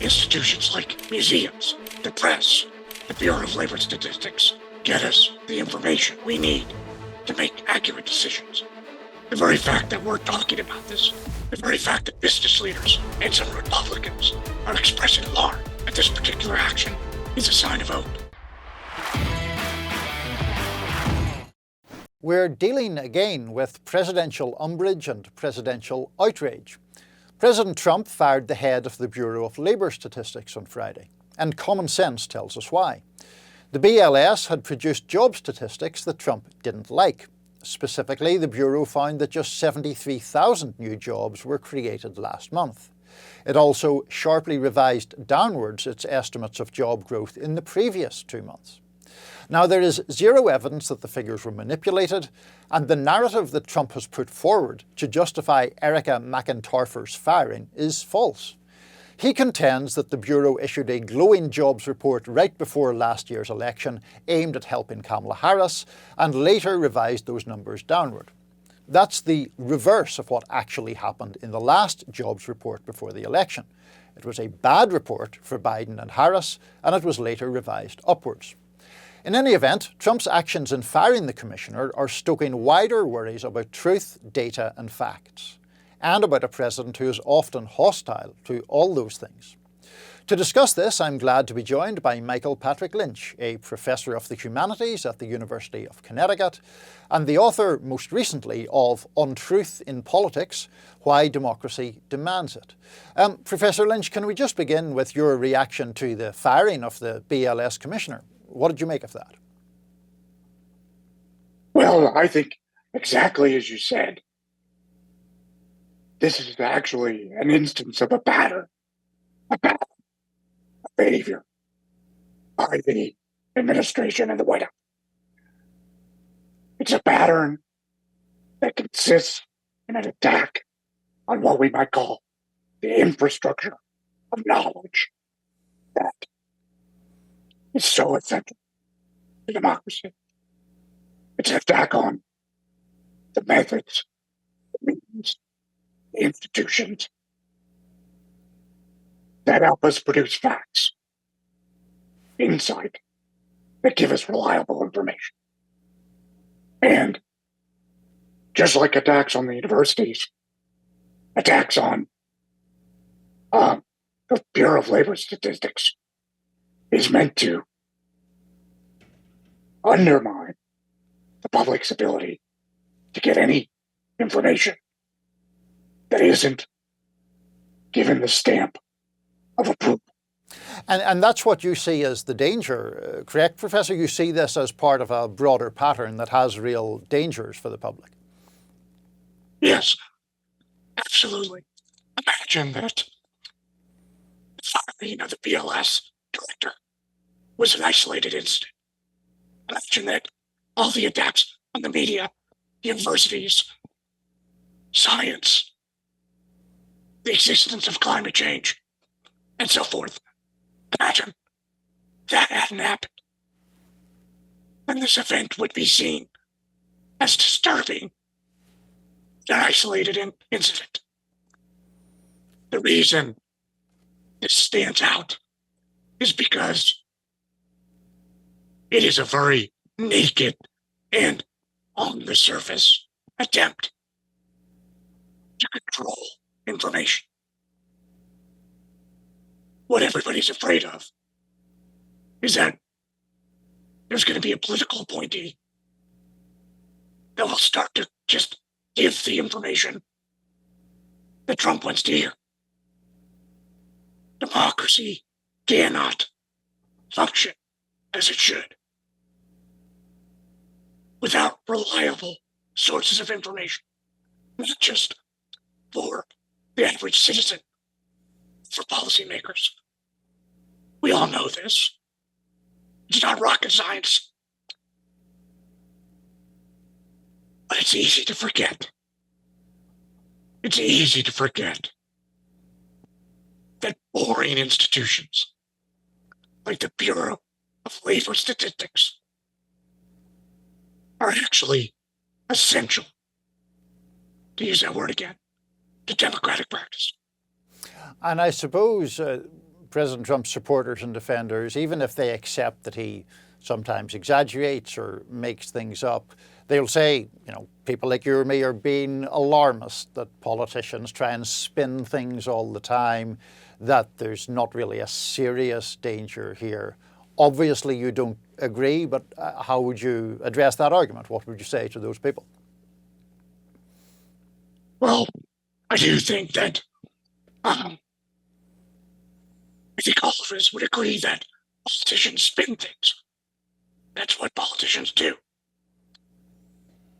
Institutions like museums, the press, the Bureau of Labor Statistics get us the information we need to make accurate decisions. The very fact that we're talking about this, the very fact that business leaders and some Republicans are expressing alarm at this particular action is a sign of hope. We're dealing again with presidential umbrage and presidential outrage. President Trump fired the head of the Bureau of Labor Statistics on Friday, and common sense tells us why. The BLS had produced job statistics that Trump didn't like. Specifically, the Bureau found that just 73,000 new jobs were created last month. It also sharply revised downwards its estimates of job growth in the previous 2 months. Now, there is zero evidence that the figures were manipulated, and the narrative that Trump has put forward to justify Erika McEntarfer's firing is false. He contends that the Bureau issued a glowing jobs report right before last year's election aimed at helping Kamala Harris, and later revised those numbers downward. That's the reverse of what actually happened in the last jobs report before the election. It was a bad report for Biden and Harris, and it was later revised upwards. In any event, Trump's actions in firing the commissioner are stoking wider worries about truth, data and facts, and about a president who is often hostile to all those things. To discuss this, I'm glad to be joined by Patrick Lynch, a professor of the humanities at the University of Connecticut, and the author, most recently, of Untruth in Politics: Why Democracy Demands It. Professor Lynch, can we just begin with your reaction to the firing of the BLS commissioner? What did you make of that? Well, I think exactly as you said, this is actually an instance of a pattern of behavior by the administration and the White House. It's a pattern that consists in an attack on what we might call the infrastructure of knowledge that is so essential to democracy. It's an attack on the methods, the means, the institutions that help us produce facts, insight, that give us reliable information. And just like attacks on the universities, attacks on the Bureau of Labor Statistics is meant to undermine the public's ability to get any information that isn't given the stamp of approval. And that's what you see as the danger, correct, Professor? You see this as part of a broader pattern that has real dangers for the public. Yes, absolutely. Imagine that the firing of the BLS director was an isolated incident. Imagine that all the attacks on the media, universities, science, the existence of climate change, and so forth. Imagine that hadn't happened. And this event would be seen as disturbing, an isolated incident. The reason this stands out is because it is a very naked and on the surface attempt to control information. What everybody's afraid of is that there's going to be a political appointee that will start to just give the information that Trump wants to hear. Democracy cannot function as it should without reliable sources of information, not just for the average citizen, for policymakers. We all know this. It's not rocket science. But it's easy to forget. It's easy to forget that boring institutions like the Bureau of Labor Statistics are actually essential, to use that word again, to democratic practice. And I suppose, President Trump's supporters and defenders, even if they accept that he sometimes exaggerates or makes things up, they'll say, people like you or me are being alarmist, that politicians try and spin things all the time, that there's not really a serious danger here. Obviously, you don't agree, but how would you address that argument? What would you say to those people? Well, I do think that I think all of us would agree that politicians spin things. That's what politicians do.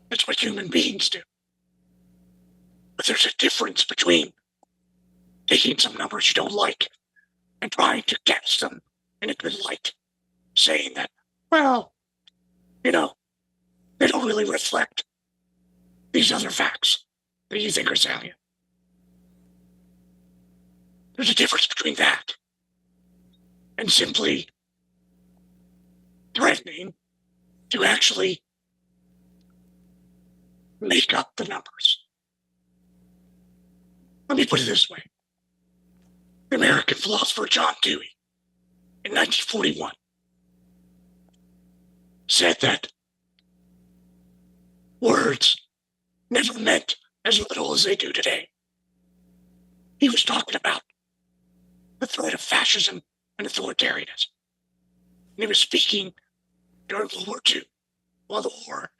That's what human beings do. But there's a difference between taking some numbers you don't like and trying to cast them in a good light, saying that, well, they don't really reflect these other facts that you think are salient. There's a difference between that and simply threatening to actually make up the numbers. Let me put it this way. The American philosopher John Dewey, in 1941, said that words never meant as little as they do today. He was talking about the threat of fascism and authoritarianism. And he was speaking during World War II, while the war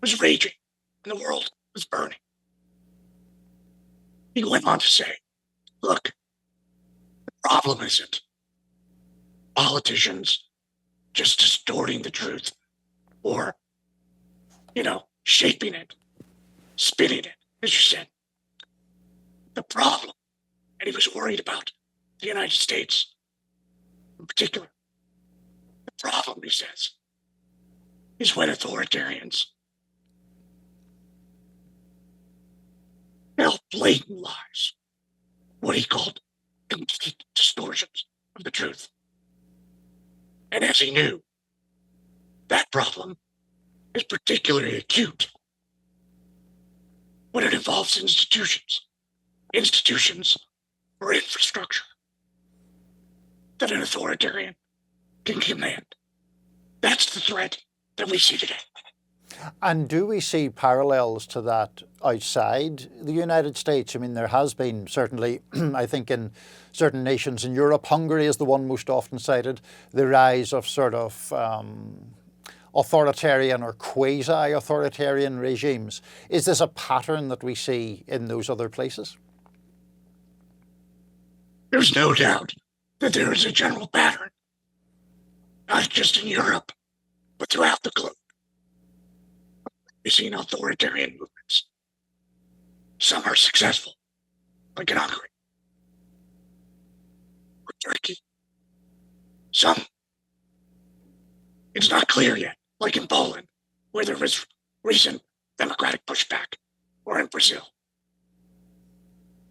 was raging and the world was burning. He went on to say, look, the problem isn't politicians just distorting the truth or, shaping it, spinning it, as you said. The problem, and he was worried about the United States in particular, the problem, he says, is when authoritarians tell blatant lies, what he called complete distortions of the truth. And as he knew, that problem is particularly acute when it involves institutions or infrastructure that an authoritarian can command. That's the threat that we see today. And do we see parallels to that outside the United States? I mean, there has been certainly, I think in certain nations in Europe, Hungary is the one most often cited, the rise of sort of authoritarian or quasi-authoritarian regimes. Is this a pattern that we see in those other places? There's no doubt that there is a general pattern, not just in Europe, but throughout the globe. We've seen authoritarian movements. Some are successful, like in Hungary or Turkey. Some, it's not clear yet, like in Poland, where there was recent democratic pushback, or in Brazil.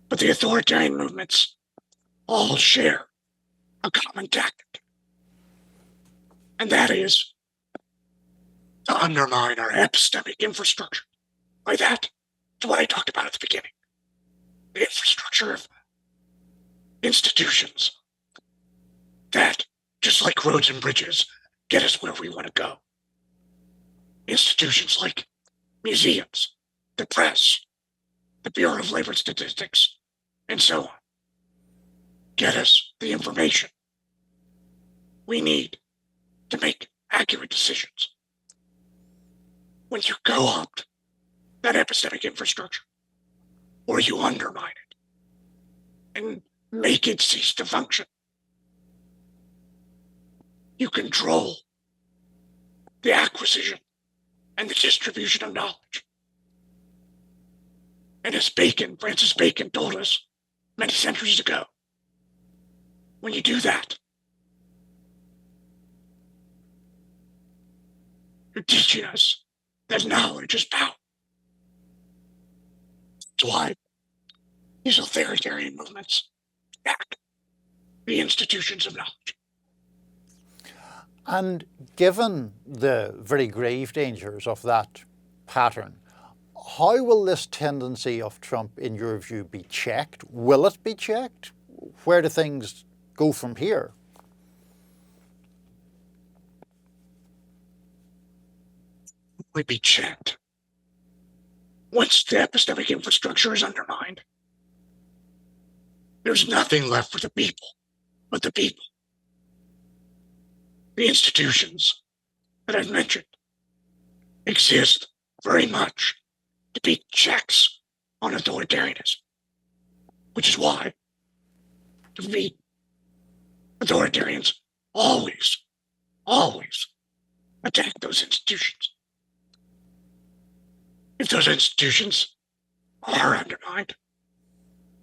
But the authoritarian movements all share a common tactic, and that is to undermine our epistemic infrastructure. By that, to what I talked about at the beginning. The infrastructure of institutions that, just like roads and bridges, get us where we want to go. Institutions like museums, the press, the Bureau of Labor Statistics, and so on, get us the information we need to make accurate decisions. When you co-opt that epistemic infrastructure, or you undermine it and make it cease to function, you control the acquisition and the distribution of knowledge. And as Francis Bacon told us many centuries ago, when you do that, you're teaching us that knowledge is power. That's why these authoritarian movements attack the institutions of knowledge. And given the very grave dangers of that pattern, how will this tendency of Trump, in your view, be checked? Will it be checked? Where do things go from here? Would be checked. Once the epistemic infrastructure is undermined, there's nothing left for the people but the people. The institutions that I've mentioned exist very much to be checks on authoritarianism, which is why, to me, authoritarians always attack those institutions. If those institutions are undermined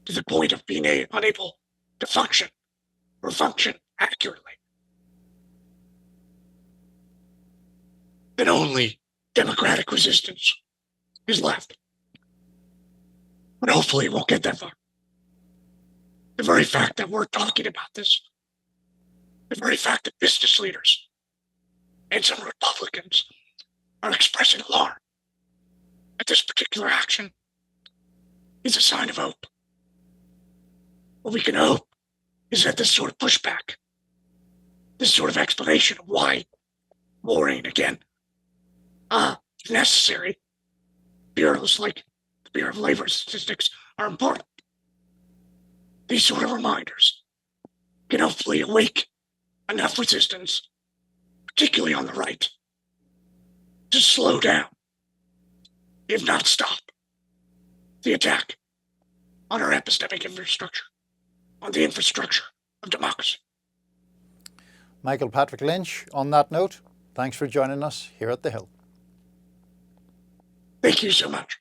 to the point of being unable to function or function accurately, then only democratic resistance is left. But hopefully it won't get that far. The very fact that we're talking about this, the very fact that business leaders and some Republicans are expressing alarm at this particular action is a sign of hope. What we can hope is that this sort of pushback, this sort of explanation of why warring again is necessary, bureaus like the Bureau of Labor Statistics are important. These sort of reminders can hopefully awake enough resistance, particularly on the right, to slow down, if not stop, the attack on our epistemic infrastructure, on the infrastructure of democracy. Michael Patrick Lynch, on that note, thanks for joining us here at The Hill. Thank you so much.